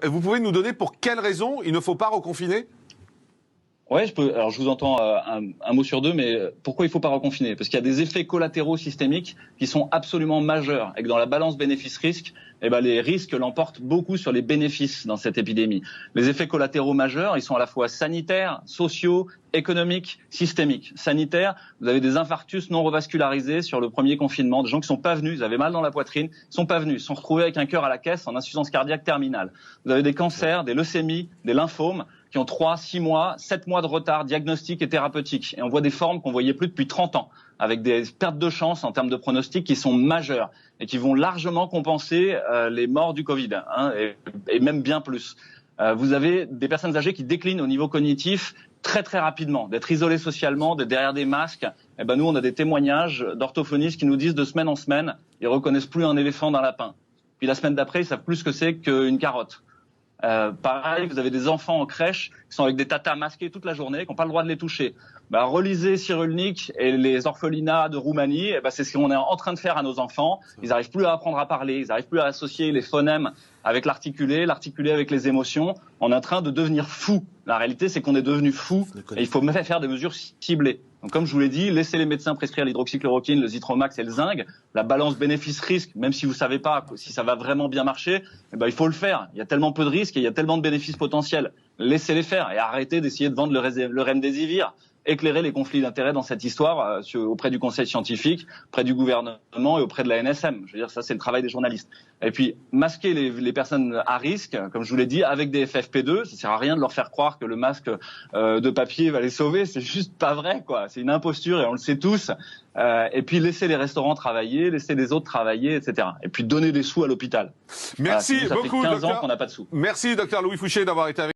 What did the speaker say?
Vous pouvez nous donner pour quelles raisons il ne faut pas reconfiner ? Ouais, je peux. Alors, je vous entends un mot sur deux, mais pourquoi il ne faut pas reconfiner? Parce qu'il y a des effets collatéraux systémiques qui sont absolument majeurs et que dans la balance bénéfice-risque, les risques l'emportent beaucoup sur les bénéfices dans cette épidémie. Les effets collatéraux majeurs, ils sont à la fois sanitaires, sociaux, économiques, systémiques. Sanitaires, vous avez des infarctus non revascularisés sur le premier confinement, des gens qui sont pas venus, ils avaient mal dans la poitrine, ils sont pas venus, ils sont retrouvés avec un cœur à la caisse en insuffisance cardiaque terminale. Vous avez des cancers, des leucémies, des lymphomes qui ont 3, 6 mois, 7 mois de retard diagnostique et thérapeutique. Et on voit des formes qu'on voyait plus depuis 30 ans, avec des pertes de chance en termes de pronostic qui sont majeures et qui vont largement compenser les morts du Covid, et même bien plus. Vous avez des personnes âgées qui déclinent au niveau cognitif très très rapidement, d'être isolées socialement, d'être derrière des masques. Nous, on a des témoignages d'orthophonistes qui nous disent de semaine en semaine, ils reconnaissent plus un éléphant d'un lapin. Puis la semaine d'après, ils savent plus ce que c'est qu'une carotte. Pareil, vous avez des enfants en crèche qui sont avec des tatas masqués toute la journée, qui n'ont pas le droit de les toucher. Relisez Cyrulnik et les orphelinats de Roumanie, c'est ce qu'on est en train de faire à nos enfants. Ils n'arrivent plus à apprendre à parler, ils n'arrivent plus à associer les phonèmes avec l'articulé avec les émotions. On est en train de devenir fou. La réalité, c'est qu'on est devenu fou et il faut même faire des mesures ciblées. Donc, comme je vous l'ai dit, laissez les médecins prescrire l'hydroxychloroquine, le Zithromax et le zinc. La balance bénéfice-risque, même si vous ne savez pas si ça va vraiment bien marcher, il faut le faire. Il y a tellement peu de risques et il y a tellement de bénéfices potentiels. Laissez-les faire et arrêtez d'essayer de vendre le remdesivir. Éclairer les conflits d'intérêts dans cette histoire auprès du conseil scientifique, auprès du gouvernement et auprès de la NSM. Je veux dire, ça, c'est le travail des journalistes. Et puis, masquer les personnes à risque, comme je vous l'ai dit, avec des FFP2, ça sert à rien de leur faire croire que le masque de papier va les sauver. C'est juste pas vrai, quoi. C'est une imposture et on le sait tous. Et puis, laisser les restaurants travailler, laisser les autres travailler, etc. Et puis, donner des sous à l'hôpital. Merci beaucoup, ça fait 15 docteur. ans qu'on n'a pas de sous. Merci, docteur Louis Fouché, d'avoir été avec nous.